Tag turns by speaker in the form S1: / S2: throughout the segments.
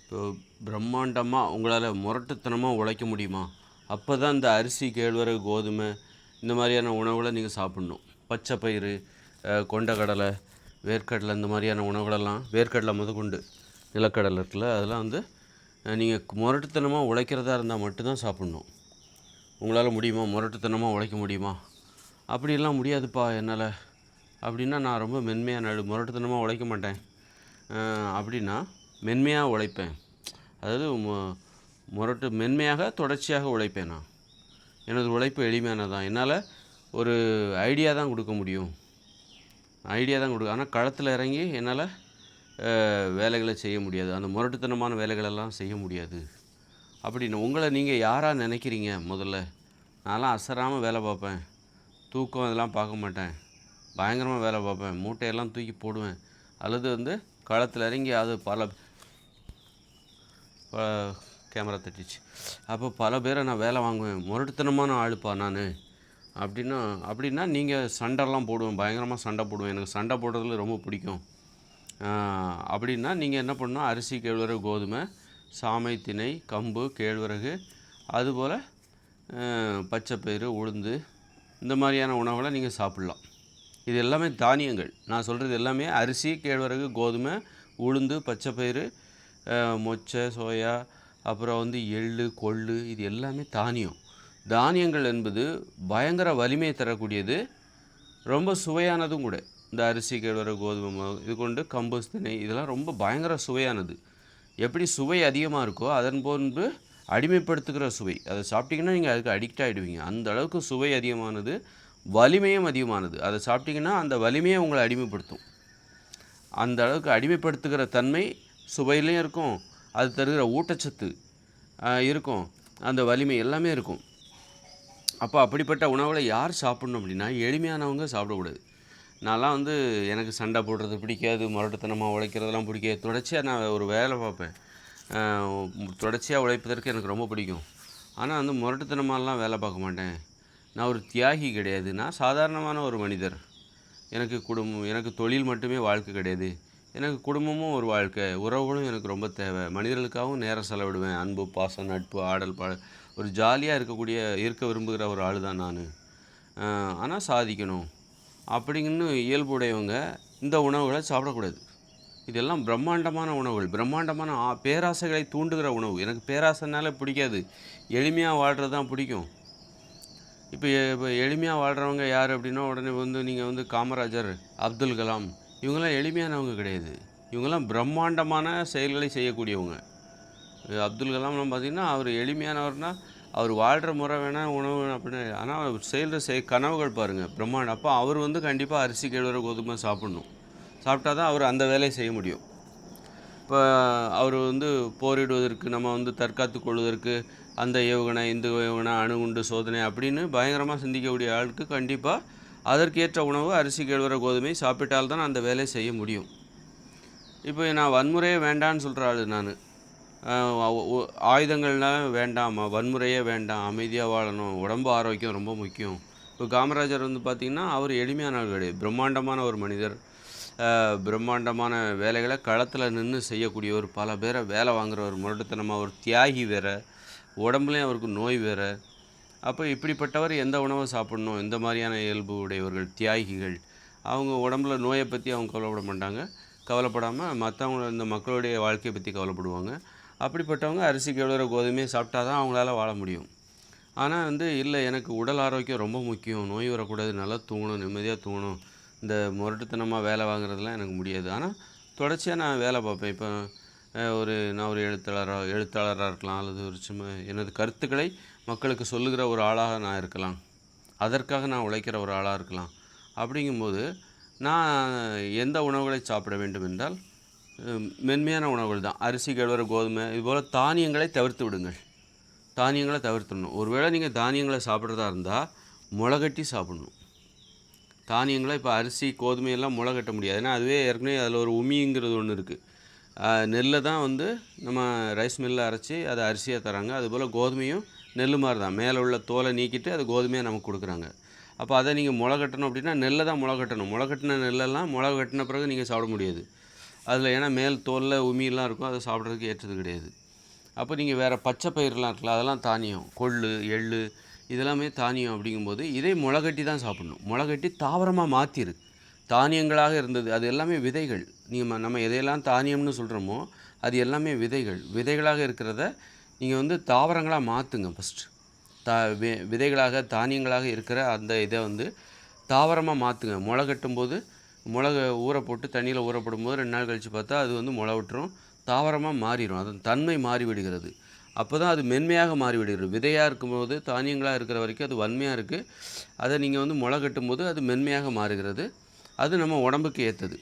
S1: இப்போ பிரம்மாண்டமாக உங்களால் முரட்டுத்தனமாக உழைக்க முடியுமா? அப்போ தான் இந்த அரிசி, கேழ்வரகு, கோதுமை இந்த மாதிரியான உணவுகளை நீங்கள் சாப்பிட்ணும். பச்சை பயிறு, கொண்டக்கடலை, வேர்க்கடலை இந்த மாதிரியான உணவுகளெல்லாம் வேர்க்கடலை முதற்கொண்டு நிலக்கடலை இருக்குல்ல, அதெல்லாம் வந்து நீங்கள் முரட்டுத்தனமாக உழைக்கிறதா இருந்தால் மட்டும்தான் சாப்பிட்ணும். உங்களால் முடியுமா? முரட்டுத்தனமாக உழைக்க முடியுமா? அப்படிலாம் முடியாதுப்பா என்னால். அப்படின்னா நான் ரொம்ப மென்மையான ஆள், முரட்டுத்தனமாக உழைக்க மாட்டேன் அப்படின்னா மென்மையாக உழைப்பேன். அதாவது மென்மையாக தொடர்ச்சியாக உழைப்பேன். நான் எனது உழைப்பு எளிமையானதான். என்னால் ஒரு ஐடியா தான் கொடுக்க முடியும். ஆனால் களத்தில் இறங்கி என்னால் வேலைகளை செய்ய முடியாது. அந்த முரட்டுத்தனமான வேலைகளெல்லாம் செய்ய முடியாது. அப்படின்னு உங்களை நீங்கள் யாராக நினைக்கிறீங்க? முதல்ல நான்லாம் அசராமல் வேலை பார்ப்பேன், தூக்கம் இதெல்லாம் பார்க்க மாட்டேன், பயங்கரமாக வேலை பார்ப்பேன், மூட்டையெல்லாம் தூக்கி போடுவேன், அல்லது வந்து களத்தில் இறங்கி அது கேமரா தட்டிச்சு. அப்போ பல பேரை நான் வேலை வாங்குவேன். முரட்டுத்தனமான ஆளுப்பா நான் அப்படின்னா நீங்கள் சண்டைலாம் போடுவேன், பயங்கரமாக சண்டை போடுவேன். எனக்கு சண்டை போடுறதுல ரொம்ப பிடிக்கும். அப்படின்னா நீங்கள் என்ன பண்ணணும்? அரிசி, கேழ்வரகு, கோதுமை, சாமை, திணை, கம்பு, கேழ்வரகு, அதுபோல் பச்சைப்பயிறு, உளுந்து இந்த மாதிரியான உணவுகளை நீங்கள் சாப்பிட்லாம். இது எல்லாமே தானியங்கள். நான் சொல்கிறது எல்லாமே அரிசி, கேழ்வரகு, கோதுமை, உளுந்து, பச்சைப்பயிறு, மொச்சை, சோயா, அப்புறம் வந்து எள்ளு, கொள்ளு, இது எல்லாமே தானியம். தானியங்கள் என்பது பயங்கர வலிமையை தரக்கூடியது, ரொம்ப சுவையானதும் கூட. இந்த அரிசி, கேழ்வரகு, கோதுமை இது கொண்டு கம்பு, திணை இதெல்லாம் ரொம்ப பயங்கர சுவையானது. எப்படி சுவை அதிகமாக இருக்கோ அதன் போன்று அடிமைப்படுத்துகிற சுவை. அதை சாப்பிட்டிங்கன்னா நீங்கள் அதுக்கு அடிக்ட் ஆகிடுவீங்க. அந்த அளவுக்கு சுவை அதிகமானது, வலிமையும் அதிகமானது. அதை சாப்பிட்டிங்கன்னா அந்த வலிமையை உங்களை அடிமைப்படுத்தும். அந்த அளவுக்கு அடிமைப்படுத்துகிற தன்மை சுவையிலையும் இருக்கும், அது தருகிற ஊட்டச்சத்து இருக்கும், அந்த வலிமை எல்லாமே இருக்கும். அப்போ அப்படிப்பட்ட உணவுகளை யார் சாப்பிட்ணும் அப்படின்னா எளிமையானவங்க சாப்பிடக்கூடாது. நான்லாம் வந்து எனக்கு சண்டை போடுறது பிடிக்காது, முரட்டுத்தனமாக உழைக்கிறதெல்லாம் பிடிக்காது. தொடர்ச்சியாக நான் ஒரு வேலை பார்ப்பேன். தொடர்ச்சியாக உழைப்பதற்கு எனக்கு ரொம்ப பிடிக்கும். ஆனால் வந்து முரட்டுத்தனமாலாம் வேலை பார்க்க மாட்டேன். நான் ஒரு தியாகி கிடையாது. நான் சாதாரணமான ஒரு மனிதர். எனக்கு தொழில் மட்டுமே வாழ்க்கை கிடையாது. எனக்கு குடும்பமும் ஒரு வாழ்க்கை, உறவுகளும் எனக்கு ரொம்ப தேவை. மனிதர்களுக்காகவும் நேரம் செலவிடுவேன். அன்பு, பாசம், நட்பு, ஆடல், ஒரு ஜாலியாக இருக்க விரும்புகிற ஒரு ஆள் தான் நான். ஆனால் சாதிக்கணும் அப்படிங்கன்னு இயல்புடையவங்க இந்த உணவுகளை சாப்பிடக்கூடாது. இதெல்லாம் பிரம்மாண்டமான உணவுகள், பிரம்மாண்டமான பேராசைகளை தூண்டுகிற உணவு. எனக்கு பேராசைனால பிடிக்காது, எளிமையாக வாழ்கிறது தான் பிடிக்கும். இப்போ எளிமையாக வாழ்கிறவங்க யார் அப்படின்னா உடனே வந்து நீங்கள் வந்து காமராஜர், அப்துல் கலாம் இவங்கெல்லாம் எளிமையானவங்க கிடையாது. இவங்கெல்லாம் பிரம்மாண்டமான செயல்களை செய்யக்கூடியவங்க. அப்துல் கலாம்லாம் பார்த்திங்கன்னா அவர் எளிமையானவர்னால் அவர் வாழ்கிற முறை வேணால் உணவு அப்படின்னு, ஆனால் அவர் செய்கிற கனவுகள் பாருங்கள் பிரம்மாண்டம். அப்போ அவர் வந்து கண்டிப்பாக அரிசி, கேழ்வரகு, கோதுமை சாப்பிட்ணும். சாப்பிட்டா தான் அவர் அந்த வேலையை செய்ய முடியும். இப்போ அவர் வந்து போரிடுவதற்கு, நம்ம வந்து தற்காத்து கொள்வதற்கு அந்த ஏவுகணை, இந்த ஏவுகணை, அணுகுண்டு சோதனை அப்படின்னு பயங்கரமாக சிந்திக்கக்கூடிய ஆளுக்கு கண்டிப்பாக அதற்கேற்ற உணவு அரிசி, கேழ்வரகு, கோதுமை சாப்பிட்டால்தான் அந்த வேலையை செய்ய முடியும். இப்போ நான் வன்முறையே வேண்டான்னு சொல்கிற ஆள் நான். ஆயுதங்கள்லாம் வேண்டாம், வன்முறையே வேண்டாம், அமைதியாக வாழணும், உடம்பு ஆரோக்கியம் ரொம்ப முக்கியம். இப்போ காமராஜர் வந்து பார்த்திங்கன்னா அவர் எளிமையான ஆள் கிடையாது, பிரம்மாண்டமான ஒரு மனிதர். பிரம்மாண்டமான வேலைகளை களத்தில் நின்று செய்யக்கூடியவர், பல பேரை வேலை வாங்குறவர், முரட்டுத்தனமாக ஒரு தியாகி வேறு, உடம்புலேயும் அவருக்கு நோய் வேறு. அப்போ இப்படிப்பட்டவர் எந்த உணவை சாப்பிட்ணும்? இந்த மாதிரியான இயல்பு உடையவர்கள், தியாகிகள், அவங்க உடம்புல நோயை பற்றி அவங்க கவலைப்பட மாட்டாங்க. கவலைப்படாமல் மற்றவங்கள, இந்த மக்களுடைய வாழ்க்கையை பற்றி கவலைப்படுவாங்க. அப்படிப்பட்டவங்க அரிசி, கேழ்வரகு, கோதுமையை சாப்பிட்டா தான் அவங்களால வாழ முடியும். ஆனால் வந்து இல்லை, எனக்கு உடல் ஆரோக்கியம் ரொம்ப முக்கியம், நோய் வரக்கூடாது, நல்லா தூங்கணும், நிம்மதியாக தூங்கணும், இந்த முரட்டுத்தனமாக வேலை வாங்குறதுலாம் எனக்கு முடியாது. ஆனால் தொடர்ச்சியாக நான் வேலை பார்ப்பேன். இப்போ நான் ஒரு எழுத்தாளராக இருக்கலாம், அல்லது ஒரு எனது கருத்துக்களை மக்களுக்கு சொல்லுகிற ஒரு ஆளாக நான் இருக்கலாம், அதற்காக நான் உழைக்கிற ஒரு ஆளாக இருக்கலாம். அப்படிங்கும்போது நான் எந்த உணவுகளை சாப்பிட வேண்டும் என்றால் மென்மையான உணவுகள் தான். அரிசி, கேழ்வரகு, கோதுமை இதுபோல் தானியங்களை தவிர்த்து விடுங்கள். தானியங்களை தவிர்த்துடணும். ஒருவேளை நீங்கள் தானியங்களை சாப்பிட்றதா இருந்தால் முளைகட்டி சாப்பிட்ணும். தானியங்களை இப்போ அரிசி, கோதுமையெல்லாம் முளைகட்ட முடியாது. ஏன்னா அதுவே ஏற்கனவே அதில் ஒரு உமிங்கிறது ஒன்று இருக்குது. நெல்லை தான் வந்து நம்ம ரைஸ் மில்லில் அரைச்சி அதை அரிசியாக தராங்க. அதுபோல் கோதுமையும் நெல் மாதிரி தான், மேலே உள்ள தோலை நீக்கிட்டு அது கோதுமையாக நமக்கு கொடுக்குறாங்க. அப்போ அதை நீங்கள் முளைகட்டணும் அப்படின்னா நெல்லை தான் முளைகட்டணும். முளைகட்டின நெல்லெல்லாம் முளைகட்டின பிறகு நீங்கள் சாப்பிட முடியாது. அதில் ஏன்னா மேல் தோலில் உமியெல்லாம் இருக்கும், அதை சாப்பிட்றதுக்கு ஏற்றது கிடையாது. அப்போ நீங்கள் வேறு பச்சை பயிரெலாம் இருக்குல்ல, அதெல்லாம் தானியம், கொள்ளு, எள்ளு இதெல்லாமே தானியம். அப்படிங்கும்போது இதே முளைகட்டி தான் சாப்பிட்ணும். முளைகட்டி தாவரமாக மாற்றிரு. தானியங்களாக இருந்தது அது எல்லாமே விதைகள். நீங்கள் நம்ம எதையெல்லாம் தானியம்னு சொல்கிறோமோ அது எல்லாமே விதைகள். விதைகளாக இருக்கிறத நீங்கள் வந்து தாவரங்களாக மாற்றுங்க ஃபஸ்ட்டு. விதைகளாக தானியங்களாக இருக்கிற அந்த இதை வந்து தாவரமாக மாற்றுங்க. முளை கட்டும்போது ஊற போட்டு தண்ணியில் ஊற போடும்போது 2 நாள் கழித்து பார்த்தா அது வந்து முளை விட்டுரும், தாவரமாக மாறிடும். அதன் தன்மை மாறிவிடுகிறது. அப்போ தான் அது மென்மையாக மாறிவிடுகிறது. விதையாக இருக்கும்போது தானியங்களாக இருக்கிற வரைக்கும் அது வன்மையாக இருக்குது. அதை நீங்கள் வந்து முளை கட்டும்போது அது மென்மையாக மாறுகிறது. அது நம்ம உடம்புக்கு ஏற்றது,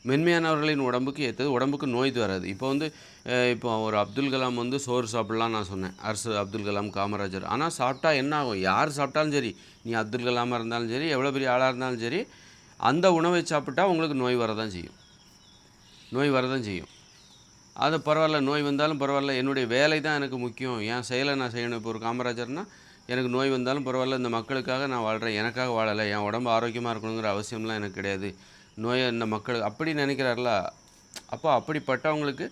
S1: மென்மையானவர்களின் உடம்புக்கு ஏற்றது, உடம்புக்கு நோய் வராது. இப்போ வந்து இப்போ ஒரு அப்துல் கலாம் வந்து சோறு சாப்பிட்லாம் நான் சொன்னேன், அரசு அப்துல் கலாம், காமராஜர். ஆனால் சாப்பிட்டா என்ன ஆகும்? யார் சாப்பிட்டாலும் சரி, நீ அப்துல் கலாமாக இருந்தாலும் சரி, எவ்வளோ பெரிய ஆளாக இருந்தாலும் சரி, அந்த உணவை சாப்பிட்டா உங்களுக்கு நோய் வரதான் செய்யும். அது பரவாயில்ல, நோய் வந்தாலும் பரவாயில்ல, என்னுடைய வேலை தான் எனக்கு முக்கியம், என் செயலை நான் செய்யணும். இப்போ ஒரு காமராஜர்னால் எனக்கு நோய் வந்தாலும் பரவாயில்ல, இந்த மக்களுக்காக நான் வாழ்கிறேன், எனக்காக வாழலை, என் உடம்பு ஆரோக்கியமாக இருக்கணுங்கிற அவசியம்லாம் எனக்கு கிடையாது, நோயை இந்த மக்கள் அப்படி நினைக்கிறார்களா? அப்போ அப்படிப்பட்டவங்களுக்கு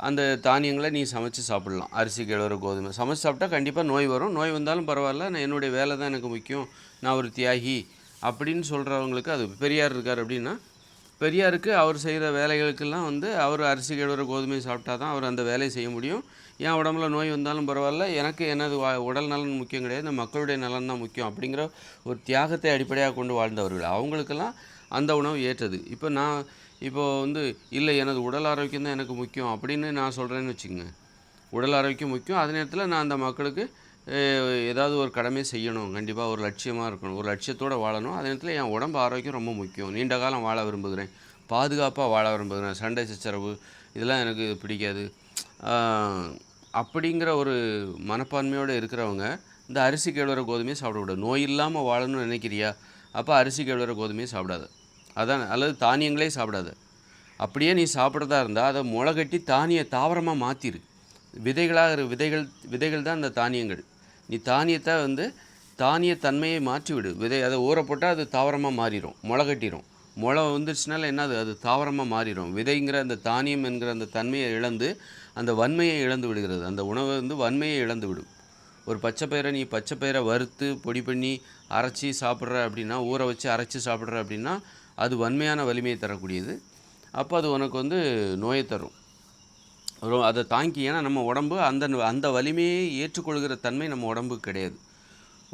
S1: அந்த தானியங்களை நீ சமைச்சு சாப்பிட்லாம். அரிசி, கேழ்வரகு, கோதுமை சமைச்சு சாப்பிட்டா கண்டிப்பாக நோய் வரும். நோய் வந்தாலும் பரவாயில்ல, நான் என்னுடைய வேலை தான் எனக்கு முக்கியம், நான் ஒரு தியாகி அப்படின்னு சொல்கிறவங்களுக்கு அது. பெரியார் இருக்கார் அப்படின்னா, பெரியாருக்கு அவர் செய்கிற வேலைகளுக்கெல்லாம் வந்து அவர் அரிசி, கேழ்வரகு, கோதுமை சாப்பிட்டா தான் அவர் அந்த வேலையை செய்ய முடியும். என் உடம்புல நோய் வந்தாலும் பரவாயில்ல, எனக்கு எனது உடல் நலன் முக்கியம் கிடையாது, இந்த மக்களுடைய நலன் தான் முக்கியம் அப்படிங்கிற ஒரு தியாகத்தை அடிப்படையாக கொண்டு வாழ்ந்தவர்கள். அவங்களுக்கெல்லாம் அந்த உணவு ஏற்றது. இப்போ வந்து இல்லை, எனது உடல் ஆரோக்கியம் தான் எனக்கு முக்கியம் அப்படின்னு நான் சொல்கிறேன்னு வச்சுக்கோங்க. உடல் ஆரோக்கியம் முக்கியம், அதே நேரத்தில் நான் அந்த மக்களுக்கு ஏதாவது ஒரு கடமை செய்யணும், கண்டிப்பாக ஒரு லட்சியமாக இருக்கணும், ஒரு லட்சியத்தோடு வாழணும். அதே நேரத்தில் என் உடம்பு ஆரோக்கியம் ரொம்ப முக்கியம், நீண்ட காலம் வாழ விரும்புகிறேன், பாதுகாப்பாக வாழ விரும்புகிறேன், சண்டை சச்சரவு இதெல்லாம் எனக்கு பிடிக்காது அப்படிங்கிற ஒரு மனப்பான்மையோடு இருக்கிறவங்க இந்த அரிசி, கேழ்வரகு, கோதுமையை சாப்பிடக்கூடாது. நோய் இல்லாமல் வாழணும்னு நினைக்கிறியா? அப்போ அரிசி, கேழ்வரகு, கோதுமையை சாப்பிடாத. அதான், அல்லது தானியங்களே சாப்பிடாத. அப்படியே நீ சாப்பிட்றதா இருந்தால் அதை முளைகட்டி தாவரமாக மாற்றிரு. விதைகள் தான் அந்த தானியங்கள். நீ தானியத்தை வந்து தானியத்தன்மையை மாற்றிவிடு. அதை ஊற போட்டால் அது தாவரமாக மாறிடும், முளை கட்டிடும். முளை வந்துருச்சுனால என்னது, அது தாவரமாக மாறிடும். விதைங்கிற அந்த தானியம் என்கிற அந்த தன்மையை இழந்து அந்த வன்மையை இழந்து விடுகிறது. அந்த உணவு வந்து வன்மையை இழந்து விடும். ஒரு நீ பச்சை பயிரை வறுத்து பொடி பண்ணி அரைச்சி சாப்பிட்ற அப்படின்னா, ஊற வச்சு அரைச்சி சாப்பிட்ற அப்படின்னா அது வன்மையான வலிமையை தரக்கூடியது. அப்போ அது உனக்கு வந்து நோயை தரும். அதை தாங்கி, ஏன்னா நம்ம உடம்பு அந்த வலிமையை ஏற்றுக்கொள்கிற தன்மை நம்ம உடம்புக்கு கிடையாது.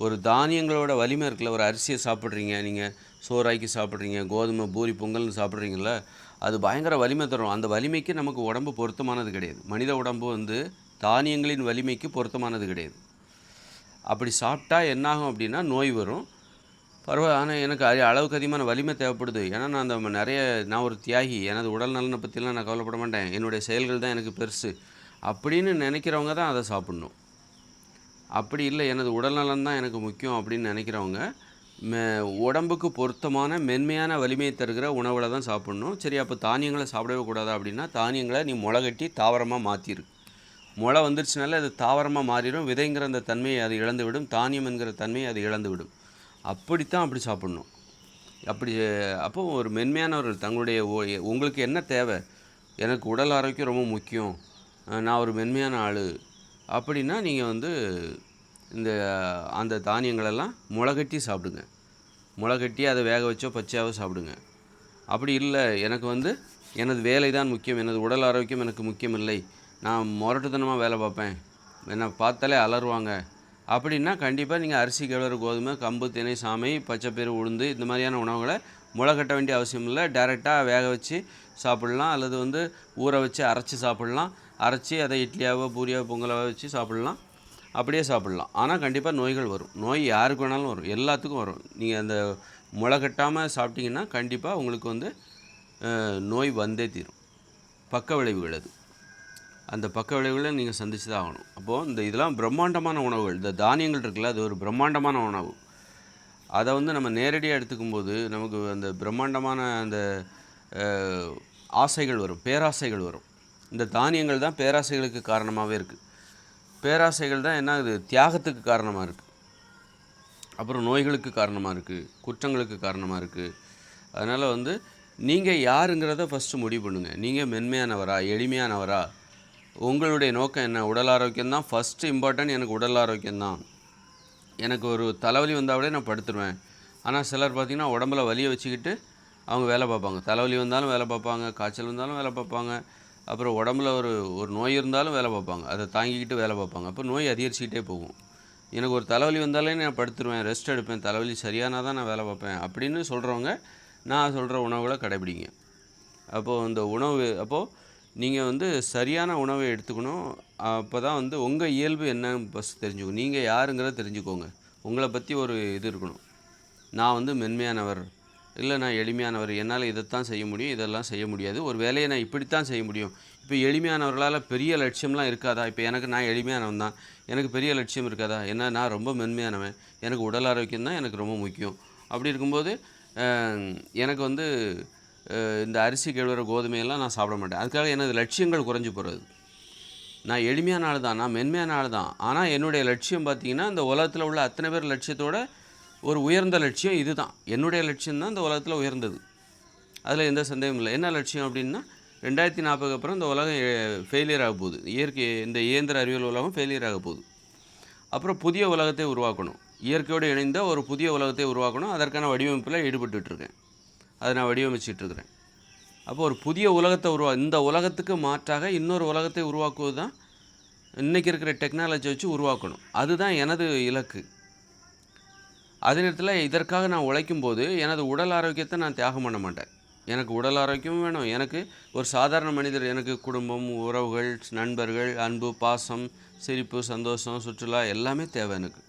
S1: ஒரு தானியங்களோட வலிமை இருக்குல்ல, ஒரு அரிசியை சாப்பிட்றீங்க, நீங்கள் சோறாக்கி சாப்பிட்றீங்க, கோதுமை, பூரி, பொங்கல்னு சாப்பிட்றீங்கள, அது பயங்கர வலிமை தரும். அந்த வலிமைக்கு நமக்கு உடம்பு பொருத்தமானது கிடையாது. மனித உடம்பு வந்து தானியங்களின் வலிமைக்கு பொருத்தமானது கிடையாது. அப்படி சாப்பிட்டா என்னாகும் அப்படின்னா நோய் வரும். பரவாயில்ல, ஆனால் எனக்கு அளவுக்கு அதிகமான வலிமை தேவைப்படுது, ஏன்னா நான் ஒரு தியாகி, எனது உடல் நலனை பற்றிலாம் நான் கவலைப்பட மாட்டேன், என்னுடைய செயல்கள் தான் எனக்கு பெருசு அப்படின்னு நினைக்கிறவங்க தான் அதை சாப்பிட்ணும். அப்படி இல்லை, எனது உடல் நலன் தான் எனக்கு முக்கியம் அப்படின்னு நினைக்கிறவங்க உடம்புக்கு பொருத்தமான மென்மையான வலிமையை தருகிற உணவில் தான் சாப்பிட்ணும். சரி, அப்போ தானியங்களை சாப்பிடவே கூடாதா அப்படின்னா, தானியங்களை நீ முளை கட்டி தாவரமாக மாற்றிரு. முளை வந்துருச்சுனால அது தாவரமாக மாறிடும். விதைங்கிற அந்த தன்மையை அது இழந்து விடும், தானியம் என்கிற தன்மையை அது இழந்து விடும். அப்படித்தான் அப்படி சாப்பிட்ணும். அப்போ ஒரு மென்மையானவர்கள் தங்களுடைய உங்களுக்கு என்ன தேவை, எனக்கு உடல் ஆரோக்கியம் ரொம்ப முக்கியம், நான் ஒரு மென்மையான ஆள் அப்படின்னா நீங்கள் வந்து அந்த தானியங்களெல்லாம் முளைகட்டி சாப்பிடுங்க. முளைகட்டி அதை வேக வச்சோ பச்சையாவோ சாப்பிடுங்க. அப்படி இல்லை, எனக்கு வந்து எனது வேலை தான் முக்கியம், எனது உடல் ஆரோக்கியம் எனக்கு முக்கியம் இல்லை, நான் முரட்டுத்தனமாக வேலை பார்ப்பேன், என்னை பார்த்தாலே அலறுவாங்க அப்படின்னா கண்டிப்பாக நீங்கள் அரிசி, கேழ்வரகு, கோதுமை, கம்பு, திணை, சாமை, பச்சைப்பயிறு, உளுந்து இந்த மாதிரியான உணவுகளை முளை கட்ட வேண்டிய அவசியம் இல்லை. டைரெக்டாக வேக வச்சு சாப்பிட்லாம், அல்லது வந்து ஊற வச்சு அரைச்சி சாப்பிட்லாம். அரைச்சி அதை இட்லியாவோ பூரியாவோ பொங்கலாவோ வச்சு சாப்பிட்லாம், அப்படியே சாப்பிட்லாம். ஆனால் கண்டிப்பாக நோய்கள் வரும். நோய் யாருக்கு வேணாலும் வரும், எல்லாத்துக்கும் வரும். நீங்கள் அந்த முளை கட்டாமல் சாப்பிட்டிங்கன்னா கண்டிப்பாக உங்களுக்கு வந்து நோய் வந்தே தீரும். பக்க விளைவுகள் அது. அந்த பக்க விளைவுகளை நீங்கள் சந்தித்து தான் ஆகணும். அப்போது இதெல்லாம் பிரம்மாண்டமான உணவுகள். இந்த தானியங்கள் இருக்குல்ல, அது ஒரு பிரம்மாண்டமான உணவு. அதை வந்து நம்ம நேரடியாக எடுத்துக்கும்போது நமக்கு அந்த பிரம்மாண்டமான அந்த ஆசைகள் வரும், பேராசைகள் வரும். இந்த தானியங்கள் தான் பேராசைகளுக்கு காரணமாகவே இருக்குது. பேராசைகள் தான் என்ன ஆகுது, தியாகத்துக்கு காரணமாக இருக்குது, அப்புறம் நோய்களுக்கு காரணமாக இருக்குது, குற்றங்களுக்கு காரணமாக இருக்குது. அதனால் வந்து நீங்கள் யாருங்கிறத ஃபஸ்ட்டு முடிவு பண்ணுங்கள். நீங்கள் மென்மையானவரா, எளிமையானவரா, உங்களுடைய நோக்கம் என்ன? உடல் ஆரோக்கியம் தான் ஃபஸ்ட்டு இம்பார்ட்டன்ட். எனக்கு உடல் ஆரோக்கியம் தான். எனக்கு ஒரு தலைவலி வந்தாலே நான் படுத்துருவேன். ஆனால் சிலர் பார்த்திங்கன்னா உடம்புல வலியை வச்சுக்கிட்டு அவங்க வேலை பார்ப்பாங்க. தலைவலி வந்தாலும் வேலை பார்ப்பாங்க, காய்ச்சல் வந்தாலும் வேலை பார்ப்பாங்க, அப்புறம் உடம்புல ஒரு நோய் இருந்தாலும் வேலை பார்ப்பாங்க. அதை தாங்கிக்கிட்டு வேலை பார்ப்பாங்க. அப்போ நோய் அதிகரிச்சுக்கிட்டே போகும். எனக்கு ஒரு தலைவலி வந்தாலே நான் படுத்துருவேன், ரெஸ்ட் எடுப்பேன், தலைவலி சரியானால் தான் நான் வேலை பார்ப்பேன் அப்படின்னு சொல்கிறவங்க நான் சொல்கிற உணவுகளை கடைபிடிங்க. அப்போது இந்த உணவு நீங்கள் சரியான உணவை எடுத்துக்கணும். அப்போ தான் உங்கள் இயல்பு என்னன்னு ஃபஸ்ட் தெரிஞ்சுக்கணும். நீங்கள் யாருங்கிறத தெரிஞ்சுக்கோங்க. உங்களை பற்றி ஒரு இது இருக்கணும். நான் மென்மையானவர், இல்லை நான் எளிமையானவர், என்னால் இதைத்தான் செய்ய முடியும், இதெல்லாம் செய்ய முடியாது, ஒரு வேலையை நான் இப்படித்தான் செய்ய முடியும். இப்போ எளிமையானவர்களால் பெரிய லட்சியம்லாம் இருக்காதா? இப்போ நான் எளிமையானவன் தான், எனக்கு பெரிய லட்சியம் இருக்காதா? என்ன நான் ரொம்ப மென்மையானவன், எனக்கு உடல் ஆரோக்கியம் தான் எனக்கு ரொம்ப முக்கியம். அப்படி இருக்கும்போது எனக்கு இந்த அரிசி கேழ்வர கோதுமையெல்லாம் நான் சாப்பிட மாட்டேன். அதுக்காக எனது லட்சியங்கள் குறைஞ்சி போகிறது. நான் எளிமையான ஆள் தான், நான் மென்மையான ஆள் தான். ஆனால் என்னுடைய லட்சியம் பார்த்திங்கன்னா இந்த உலகத்தில் உள்ள அத்தனை பேர் லட்சியத்தோட ஒரு உயர்ந்த லட்சியம் இது தான். என்னுடைய லட்சியம் தான் இந்த உலகத்தில் உயர்ந்தது. அதில் எந்த சந்தேகமும் இல்லை. என்ன லட்சியம் அப்படின்னா 2040 அப்புறம் இந்த உலகம் ஃபெயிலியர் ஆக போகுது. இந்த இயந்திர அறிவியல் உலகம் ஃபெயிலியர் ஆக போகுது. அப்புறம் புதிய உலகத்தை உருவாக்கணும். இயற்கையோடு இணைந்த ஒரு புதிய உலகத்தை உருவாக்கணும். அதற்கான வடிவமைப்பில் ஈடுபட்டுருக்கேன். அதை நான் வடிவமைச்சிட்ருக்கிறேன். அப்போ ஒரு புதிய உலகத்தை இந்த உலகத்துக்கு மாற்றாக இன்னொரு உலகத்தை உருவாக்குவது தான் இன்றைக்கி இருக்கிற டெக்னாலஜி வச்சு உருவாக்கணும். அதுதான் எனது இலக்கு. அதே நேரத்தில் இதற்காக நான் உழைக்கும்போது எனது உடல் ஆரோக்கியத்தை நான் தியாகம் பண்ண மாட்டேன். எனக்கு உடல் ஆரோக்கியமும் வேணும். எனக்கு ஒரு சாதாரண மனிதர், எனக்கு குடும்பம், உறவுகள், நண்பர்கள், அன்பு, பாசம், சிரிப்பு, சந்தோஷம், சுற்றுலா எல்லாமே தேவை எனக்கு.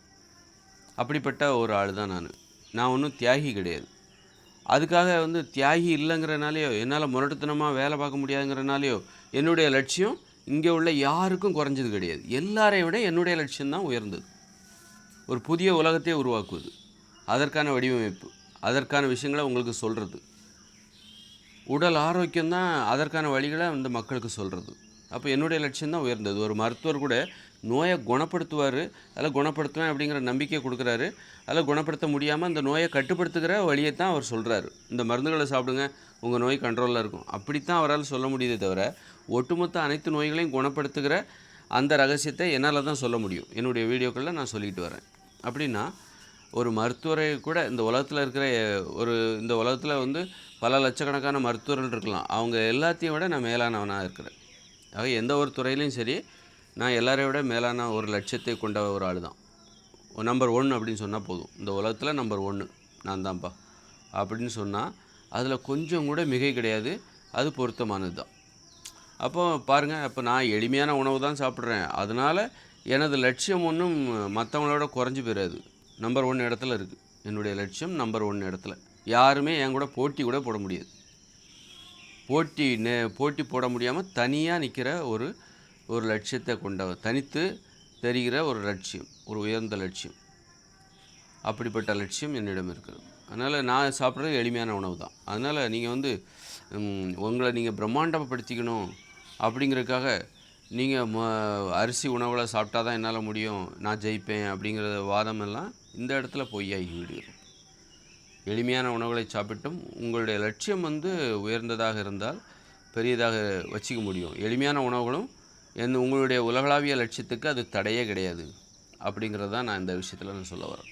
S1: அப்படிப்பட்ட ஒரு ஆள் தான் நான் ஒன்றும் தியாகி கிடையாது. அதுக்காக தியாகி இல்லைங்கிறனாலையோ, என்னால் முரட்டுத்தனமாக வேலை பார்க்க முடியாதுங்கிறனாலையோ என்னுடைய லட்சியம் இங்கே உள்ள யாருக்கும் குறைஞ்சது கிடையாது. எல்லாரை விட என்னுடைய லட்சியம்தான் உயர்ந்தது. ஒரு புதிய உலகத்தை உருவாக்குவது, அதற்கான வடிவமைப்பு, அதற்கான விஷயங்களை உங்களுக்கு சொல்கிறது. உடல் ஆரோக்கியம்தான் அதற்கான வழிகளை மக்களுக்கு சொல்கிறது. அப்போ என்னுடைய லட்சியம்தான் உயர்ந்தது. ஒரு மருத்துவர் கூட நோயை குணப்படுத்துவார், அதில் குணப்படுத்துவேன் அப்படிங்கிற நம்பிக்கை கொடுக்குறாரு. அதில் குணப்படுத்த முடியாமல் அந்த நோயை கட்டுப்படுத்துகிற வழியை தான் அவர் சொல்கிறாரு. இந்த மருந்துகளை சாப்பிடுங்க, உங்கள் நோய் கண்ட்ரோலில் இருக்கும், அப்படித்தான் அவரால் சொல்ல முடியுதே தவிர ஒட்டுமொத்த அனைத்து நோய்களையும் குணப்படுத்துகிற அந்த ரகசியத்தை என்னால் தான் சொல்ல முடியும். என்னுடைய வீடியோக்களில் நான் சொல்லிட்டு வரேன். அப்படின்னா ஒரு மருத்துவரை கூட இந்த உலகத்தில் இருக்கிற இந்த உலகத்தில் பல லட்சக்கணக்கான மருத்துவர்கள் இருக்கலாம். அவங்க எல்லாத்தையும் விட நான் மேலானவனாக இருக்கிறேன். ஆக எந்த ஒரு துறையிலையும் சரி, நான் எல்லாரையும் விட மேலான ஒரு லட்சியத்தை கொண்ட ஒரு ஆள் தான். நம்பர் 1 அப்படின்னு சொன்னால் போதும். இந்த உலகத்தில் நம்பர் 1 நான் தான்ப்பா அப்படின்னு சொன்னால் அதில் கொஞ்சம் கூட மிகை கிடையாது. அது பொருத்தமானது தான். அப்போ பாருங்கள், அப்போ நான் எளிமையான உணவு தான் சாப்பிட்றேன், அதனால் எனது லட்சியம் ஒன்றும் மற்றவங்களோட குறைஞ்சி போயிடாது. நம்பர் 1 இடத்துல இருக்குது. என்னுடைய லட்சியம் நம்பர் 1 இடத்துல. யாருமே என் கூட போட்டி கூட போட முடியாது. போட்டி போட முடியாமல் தனியாக நிற்கிற ஒரு லட்சியத்தை கொண்டவர், தனித்து தெரிகிற ஒரு லட்சியம், ஒரு உயர்ந்த லட்சியம். அப்படிப்பட்ட லட்சியம் என்னிடம் இருக்கிறது. அதனால் நான் சாப்பிட்றது எளிமையான உணவு தான். அதனால் நீங்கள் உங்களை நீங்கள் பிரம்மாண்டப்படுத்திக்கணும் அப்படிங்கிறதுக்காக நீங்கள் அரிசி உணவில் சாப்பிட்டா தான் என்னால் முடியும், நான் ஜெயிப்பேன் அப்படிங்கிற வாதமெல்லாம் இந்த இடத்துல பொய்யாகி விடுகிறது. எளிமையான உணவுகளை சாப்பிட்டும் உங்களுடைய லட்சியம் உயர்ந்ததாக இருந்தால் பெரியதாக வச்சுக்க முடியும். எளிமையான உணவுகளும் உங்களுடைய உலகளாவிய லட்சியத்துக்கு அது தடையே கிடையாது. அப்படிங்கிறது தான் நான் இந்த விஷயத்தில் சொல்ல வரேன்.